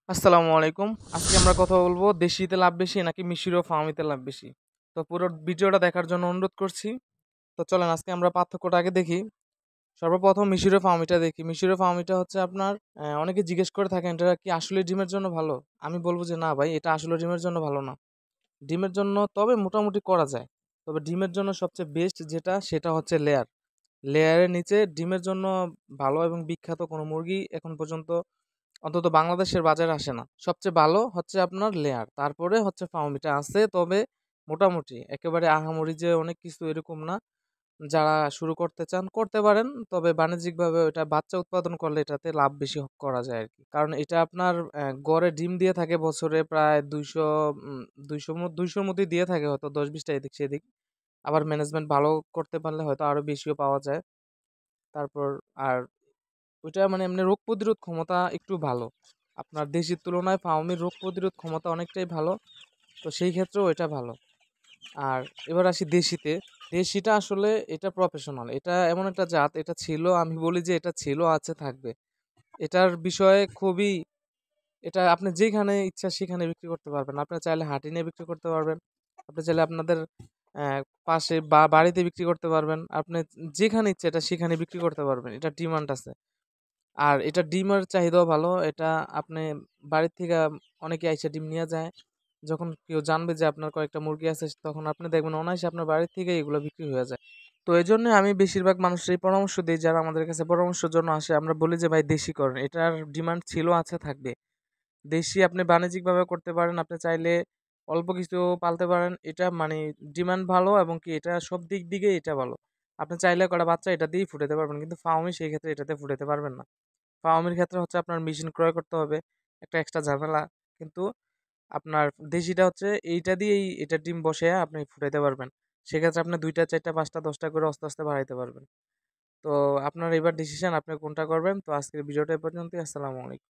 আসসালামু আলাইকুম। আজকে আমরা কথা বলবো দেশিতে লাভ বেশি নাকি মিশরি ও ফার্মিতে লাভ বেশি। তো পুরো ভিডিওটা দেখার জন্য অনুরোধ করছি। তো চলেন আজকে আমরা পার্থক্যটা আগে দেখি। সর্বপ্রথম মিশরি ও ফার্মিটা দেখি। মিশরি ও ফার্মিটা হচ্ছে আপনার অনেকে জিজ্ঞেস করে থাকেন এটা কি আসলে ডিমের জন্য ভালো? আমি বলব যে না ভাই এটা আসলে ডিমের জন্য ভালো না। ডিমের জন্য তবে মোটামুটি করা যায়। তবে ডিমের জন্য সবচেয়ে বেস্ট যেটা সেটা হচ্ছে লেয়ার। লেয়ারের নিচে ডিমের জন্য ভালো এবং বিখ্যাত কোনো মুরগি এখন পর্যন্ত অন্তত বাংলাদেশের বাজারে আসে না। সবচেয়ে ভালো হচ্ছে আপনার লেয়ার। তারপরে হচ্ছে ফার্মিটা আছে তবে মোটামুটি একেবারে আহামরি যে অনেক কিছু এরকম না। যারা শুরু করতে চান করতে পারেন। তবে বাণিজ্যিকভাবে ওটা বাচ্চা উৎপাদন করলে এটাতে লাভ বেশি করা যায় আরকি। কারণ এটা আপনার গড়ে ডিম দিয়ে থাকে বছরে প্রায় ২০০ ২০০র মধ্যেই দিয়ে থাকে হয়তো ১০-২০ টা এদিক সেদিক। আবার ম্যানেজমেন্ট ভালো করতে পারলে হয়তো আরো বেশিও পাওয়া যায়। তারপর আর ওইটা মানে এমনি রোগ প্রতিরোধ ক্ষমতা একটু ভালো। আপনার দেশির তুলনায় ফার্মির রোগ প্রতিরোধ ক্ষমতা অনেকটাই ভালো। তো সেই ক্ষেত্রেও এটা ভালো। আর এবার আসি দেশিতে। দেশিটা আসলে এটা প্রফেশনাল। এটা এমন একটা জাত এটা ছিল আমি বলি যে এটা ছিল আছে থাকবে। এটার বিষয়ে খুবই এটা আপনি যেখানে ইচ্ছা সেখানে বিক্রি করতে পারবেন। আপনি চাইলে হাটে নিয়ে বিক্রি করতে পারবেন। আপনি চাইলে আপনাদের অ্যা পাশে বা বাড়িতে বিক্রি করতে পারবেন। আপনি যেখানে ইচ্ছা এটা সেখানে বিক্রি করতে পারবেন। এটার ডিমান্ড আছে। আর এটা ডিমের চাহিদাও ভালো। এটা আপনি বাড়ির থেকে অনেকে আইসা ডিম নিয়া যায়। যখন কেউ জানবে যে আপনার কয়েকটা মুরগি আছে তখন আপনি দেখবেন অনায়াসে আপনার বাড়ির থেকেই এগুলো বিক্রি হয়ে যায়। তো এজন্য আমি বেশিরভাগ মানুষেরই পরামর্শ দেই যারা আমাদের কাছে পরামর্শের জন্য আসে। আমরা বলি যে ভাই দেশি করেন। এটার ডিমান্ড ছিল আছে থাকবে। দেশি আপনি বাণিজ্যিকভাবে করতে পারেন। আপনি চাইলে অল্প কিছু পালতে পারেন। এটা মানে ডিমান্ড ভালো এবং কি এটা সব দিক দিকে এটা ভালো। আপনি চাইলে কয়টা বাচ্চা এটা দিয়েই ফুটাতে পারবেন। কিন্তু ফার্মে সেই ক্ষেত্রে এটাতে ফুটাতে পারবেন না। ফার্মের ক্ষেত্রে হচ্ছে আপনার মেশিন ক্রয় করতে হবে। একটা এক্সট্রা ঝামেলা। কিন্তু আপনার দেশিটা হচ্ছে এইটা দিয়েই এটা ডিম বসায়া আপনি ফুটাইতে পারবেন। সেক্ষেত্রে আপনি ২ টা, ৪ টা, ৫ টা, ১০ টা করে আস্তে, আস্তে বাড়াইতে পারবেন। তো আপনার এবার ডিসিশন আপনি কোনটা করবেন। তো আজকের ভিডিওটা এ পর্যন্তই। আসসালামু আলাইকুম।